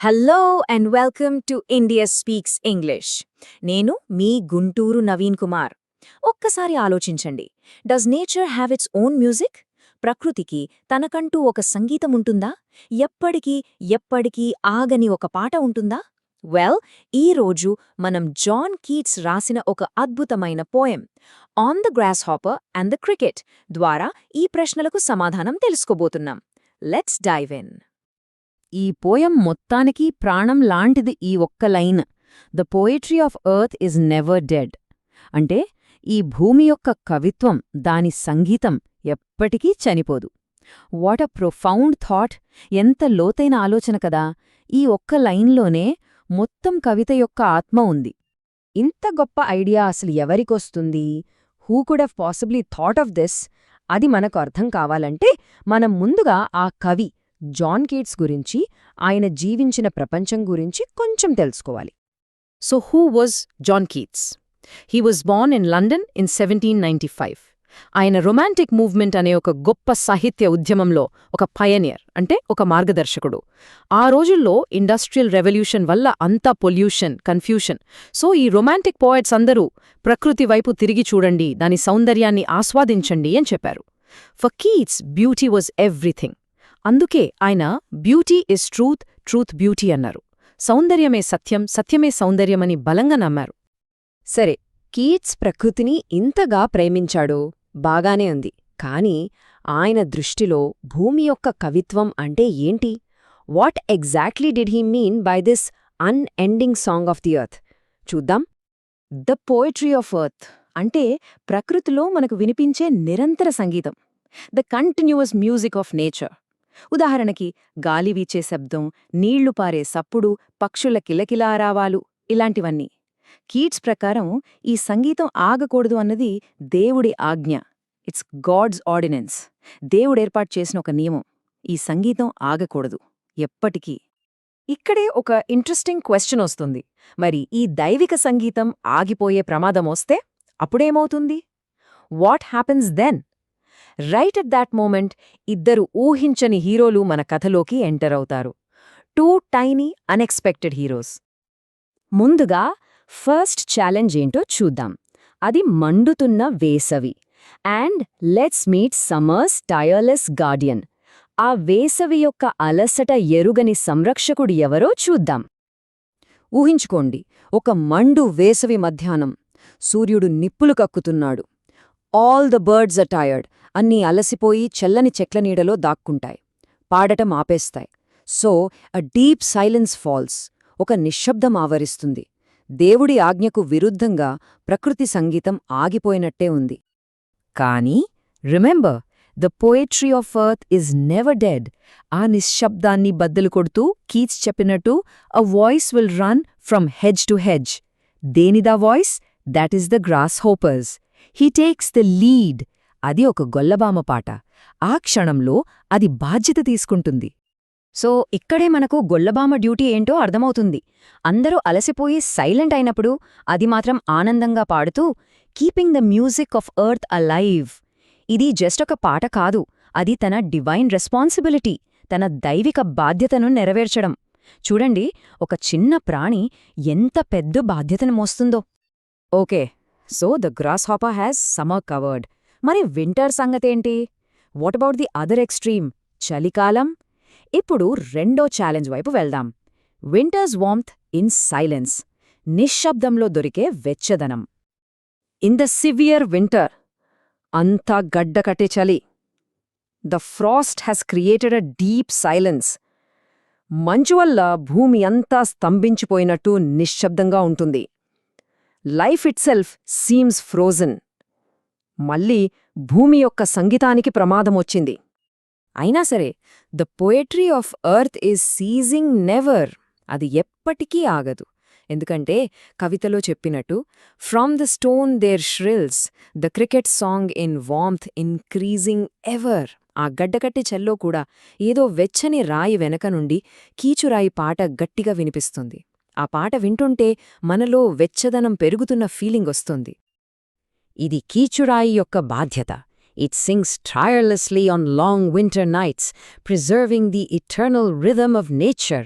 Hello and welcome to India speaks English. నేను మీ గుంటూరు నవీన్ కుమార్. ఒక్కసారి ఆలోచించండి, does nature have its own music? ప్రకృతికి తనకంటూ ఒక సంగీతం ఉంటుందా? ఎప్పటికీ ఆగని ఒక పాట ఉంటుందా? వెల్, ఈరోజు మనం జాన్ కీట్స్ రాసిన ఒక అద్భుతమైన poem on the grasshopper and the cricket ద్వారా ఈ ప్రశ్నలకు సమాధానం తెలుసుకోబోతున్నాం. Let's dive in. ఈ పోయం మొత్తానికి ప్రాణం లాంటిది ఈ ఒక్క line, the poetry of earth is never dead. అంటే ఈ భూమి యొక్క కవిత్వం, దాని సంగీతం ఎప్పటికీ చనిపోదు. What a profound thought! ఎంత లోతైన ఆలోచన కదా! ఈ ఒక్క లైన్లోనే మొత్తం కవిత యొక్క ఆత్మ ఉంది. ఇంత గొప్ప ఐడియా అసలు ఎవరికొస్తుంది? Who could have possibly thought of this? అది మనకు అర్థం కావాలంటే మనం ముందుగా ఆ కవి జాన్ కీట్స్ గురించి, ఆయన జీవించిన ప్రపంచం గురించి కొంచెం తెలుసుకోవాలి. So who was John Keats? He was born in London in 1795. ఆయన రొమాంటిక్ మూవ్మెంట్ అనే ఒక గొప్ప సాహిత్య ఉద్యమంలో ఒక పయనియర్, అంటే ఒక మార్గదర్శకుడు. ఆ రోజుల్లో ఇండస్ట్రియల్ రెవల్యూషన్ వల్ల అంతా పొల్యూషన్, కన్ఫ్యూషన్. సో ఈ రొమాంటిక్ పోయట్స్ అందరూ ప్రకృతి వైపు తిరిగి చూడండి, దాని సౌందర్యాన్ని ఆస్వాదించండి అని చెప్పారు. For Keats beauty was everything. అందుకే ఆయన beauty is truth, truth beauty అన్నారు. సౌందర్యమే సత్యం, సత్యమే సౌందర్యమని బలంగా నమ్మారు. సరే, కీట్స్ ప్రకృతిని ఇంతగా ప్రేమించాడు, బాగానే ఉంది. కాని ఆయన దృష్టిలో భూమి యొక్క కవిత్వం అంటే ఏంటి? What exactly did he mean by this unending song of the earth? చూద్దాం. ద పోయిట్రీ ఆఫ్ ఎర్త్ అంటే ప్రకృతిలో మనకు వినిపించే నిరంతర సంగీతం, the continuous music of nature. ఉదాహరణకి గాలి వీచే శబ్దం, నీళ్లు పారే సప్పుడు, పక్షుల కిలకిలారావాలు, ఇలాంటివన్నీ. కీట్స్ ప్రకారం ఈ సంగీతం ఆగకూడదు అన్నది దేవుడి ఆజ్ఞ. It's God's ordinance. దేవుడేర్పాటు చేసిన ఒక నియమం. ఈ సంగీతం ఆగకూడదు ఎప్పటికీ. ఇక్కడే ఒక ఇంట్రెస్టింగ్ క్వశ్చన్ వస్తుంది. మరి ఈ దైవిక సంగీతం ఆగిపోయే ప్రమాదమొస్తే అప్పుడేమవుతుంది? What happens then? Right at that moment ఇద్దరు ఊహించని హీరోలు మన కథలోకి ఎంటర్ అవుతారు. Two tiny unexpected heroes. ముందుగా ఫస్ట్ ఛాలెంజ్ ఏంటో చూద్దాం. అది మండుతున్న వేసవి. And let's meet summer's tireless guardian. ఆ వేసవి యొక్క అలసట ఎరుగని సంరక్షకుడు ఎవరో చూద్దాం. ఊహించుకోండి, ఒక మండు వేసవి మధ్యాహ్నం. సూర్యుడు నిప్పులు కక్కుతున్నాడు. All the birds are tired. అన్నీ అలసిపోయి చల్లని చెట్ల నీడలో దాక్కుంటాయి. పాడటం ఆపేస్తాయి. So a deep silence falls. ఒక నిశ్శబ్దం ఆవరిస్తుంది. దేవుడి ఆజ్ఞకు విరుద్ధంగా ప్రకృతి సంగీతం ఆగిపోయినట్టే ఉంది. కానీ remember, the poetry of earth is never dead. ఆ నిశ్శబ్దాన్ని బద్దలు కొడుతూ కీట్స్ చెప్పినట్టు a voice will run from hedge to hedge. దేనిదా voice? That is the grasshopper's. He takes the lead. అది ఒక గొల్లబామ పాట. ఆ క్షణంలో అది బాధ్యత తీసుకుంటుంది. సో ఇక్కడే మనకు గొల్లబామ డ్యూటీ ఏంటో అర్థమవుతుంది. అందరూ అలసిపోయి సైలెంట్ అయినప్పుడు అది మాత్రం ఆనందంగా పాడుతూ keeping the music of earth alive. ఇది జస్ట్ ఒక పాట కాదు, అది తన డివైన్ రెస్పాన్సిబిలిటీ, తన దైవిక బాధ్యతను నెరవేర్చడం. చూడండి, ఒక చిన్న ప్రాణి ఎంత పెద్ద బాధ్యతను మోస్తుందో. Okay, so the grasshopper has summer covered. మరి వింటర్ సంగతేంటి? What about the other extreme, చలికాలం? ఇప్పుడు రెండో ఛాలెంజ్ వైపు వెళ్దాం. Winter's warmth in silence. నిశ్శబ్దంలో దొరికే వెచ్చదనం. ఇన్ ద సివియర్ వింటర్, అంతా గడ్డకట్టే చలి. The frost has created a deep silence. మంచు వల్ల భూమి అంతా స్తంభించిపోయినట్టు నిశ్శబ్దంగా ఉంటుంది. Life itself seems frozen. మళ్ళీ భూమి యొక్క సంగీతానికి ప్రమాదమొచ్చింది. అయినా సరే, the poetry of earth is ceasing never. అది ఎప్పటికీ ఆగదు. ఎందుకంటే కవితలో చెప్పినట్టు, from the stone there shrills the cricket song in warmth increasing ever. ఆ గడ్డకట్టి చెల్లో కూడా ఏదో వెచ్చని రాయి వెనక నుండి కీచురాయి పాట గట్టిగా వినిపిస్తుంది. ఆ పాట వింటుంటే మనలో వెచ్చదనం పెరుగుతున్న ఫీలింగ్ వస్తుంది. ఇది కీచురాయి యొక్క బాధ్యత. It sings tirelessly on long winter nights, preserving the eternal rhythm of nature.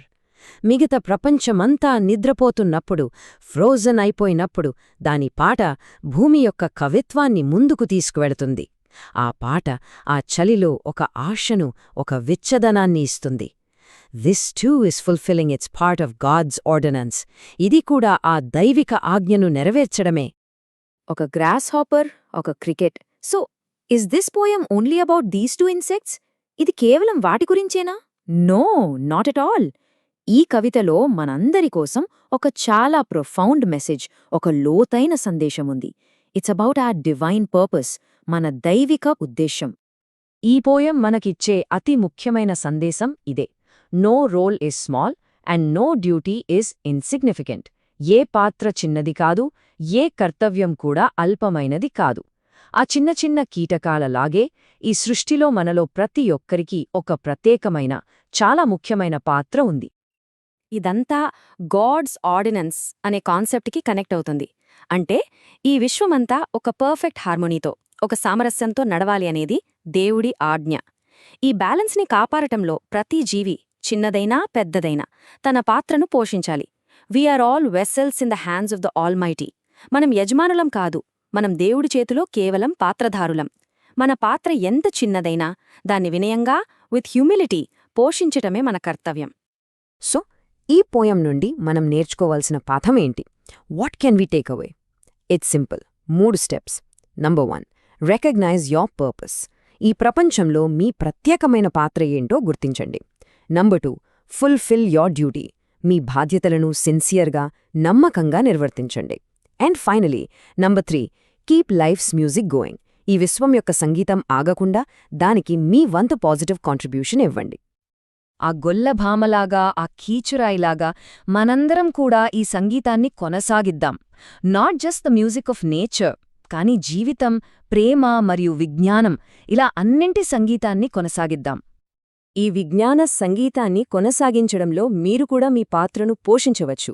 మిగతా ప్రపంచమంతా నిద్రపోతున్నప్పుడు, ఫ్రోజన్ అయిపోయినప్పుడు దాని పాట భూమి యొక్క కవిత్వాన్ని ముందుకు తీసుకువెడుతుంది. ఆ పాట ఆ చలిలో ఒక ఆశను, ఒక వెచ్చదనాన్ని ఇస్తుంది. This too is fulfilling its part of God's ordinance. ఇది కూడా ఆ దైవిక ఆజ్ఞను నెరవేర్చడమే. ఒక గ్రాస్ హాపర్, ఒక cricket. So is this poem only about these two insects? ఇది కేవలం వాటి గురించేనా? No, not at all. ఈ కవితలో మనందరి కోసం ఒక చాలా ప్రొఫౌండ్ మెసేజ్, ఒక లోతైన సందేశముంది. It's about our divine purpose, మన దైవిక ఉద్దేశం. ఈ పోయం మనకిచ్చే అతి ముఖ్యమైన సందేశం ఇదే: no role is small and no duty is insignificant. ఏ పాత్ర చిన్నది కాదు, ఏ కర్తవ్యం కూడా అల్పమైనది కాదు. ఆ చిన్న చిన్న కీటకాలలాగే ఈ సృష్టిలో మనలో ప్రతి ఒక్కరికీ ఒక ప్రత్యేకమైన, చాలా ముఖ్యమైన పాత్ర ఉంది. ఇదంతా గాడ్స్ ఆర్డినెన్స్ అనే కాన్సెప్ట్కి కనెక్ట్ అవుతుంది. అంటే ఈ విశ్వమంతా ఒక పర్ఫెక్ట్ హార్మోనీతో, ఒక సామరస్యంతో నడవాలి అనేది దేవుడి ఆజ్ఞ. ఈ బ్యాలెన్స్ని కాపాడటంలో ప్రతి జీవి, చిన్నదైనా పెద్దదైనా, తన పాత్రను పోషించాలి. We are all vessels in the hands of the Almighty. మనం యజమానులం కాదు, మనం దేవుడి చేతిలో కేవలం పాత్రధారులం. మన పాత్ర ఎంత చిన్నదైనా దాన్ని వినయంగా, విత్ హ్యూమిలిటీ పోషించటమే మన కర్తవ్యం. సో ఈ పోయం నుండి మనం నేర్చుకోవాల్సిన పాఠమేంటి? What can we take away? It's simple. 3 steps. Number 1, recognise your purpose. ఈ ప్రపంచంలో మీ ప్రత్యేకమైన పాత్ర ఏంటో గుర్తించండి. Number 2, fulfil your duty. మీ బాధ్యతలను సిన్సియర్గా, నమ్మకంగా నిర్వర్తించండి. And finally, number 3, keep life's music going. ఈ విశ్వం యొక్క సంగీతం ఆగకుండా దానికి మీ వంతు పాజిటివ్ కాంట్రిబ్యూషన్ ఇవ్వండి. ఆ గొల్లభామలాగా, ఆ కీచురాయిలాగా మనందరం కూడా ఈ సంగీతాన్ని కొనసాగిద్దాం. Not just the music of nature, కానీ జీవితం, ప్రేమ మరియు విజ్ఞానం, ఇలా అన్నింటి సంగీతాన్ని కొనసాగిద్దాం. ఈ విజ్ఞాన సంగీతాన్ని కొనసాగించడంలో మీరు కూడా మీ పాత్రను పోషించవచ్చు.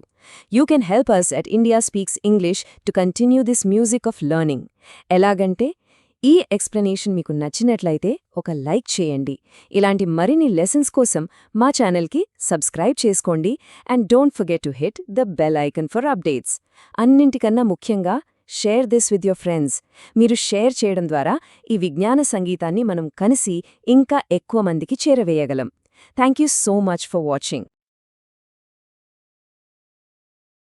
You can help us at India Speaks English to continue this music of learning. ఎలాగంటే, ఈ ఎక్స్ప్లెనేషన్ మీకు నచ్చినట్లయితే ఒక లైక్ చేయండి. ఇలాంటి మరిన్ని లెసన్స్ కోసం మా ఛానల్కి సబ్స్క్రైబ్ చేసుకోండి. And don't forget to hit the bell icon for updates. అన్నింటికన్నా ముఖ్యంగా, share this with your friends. మీరు షేర్ చేయడం ద్వారా ఈ విజ్ఞాన సంగీతాన్ని మనం కలిసి ఇంకా ఎక్కువ మందికి చేరవేయగలం. Thank you so much for watching.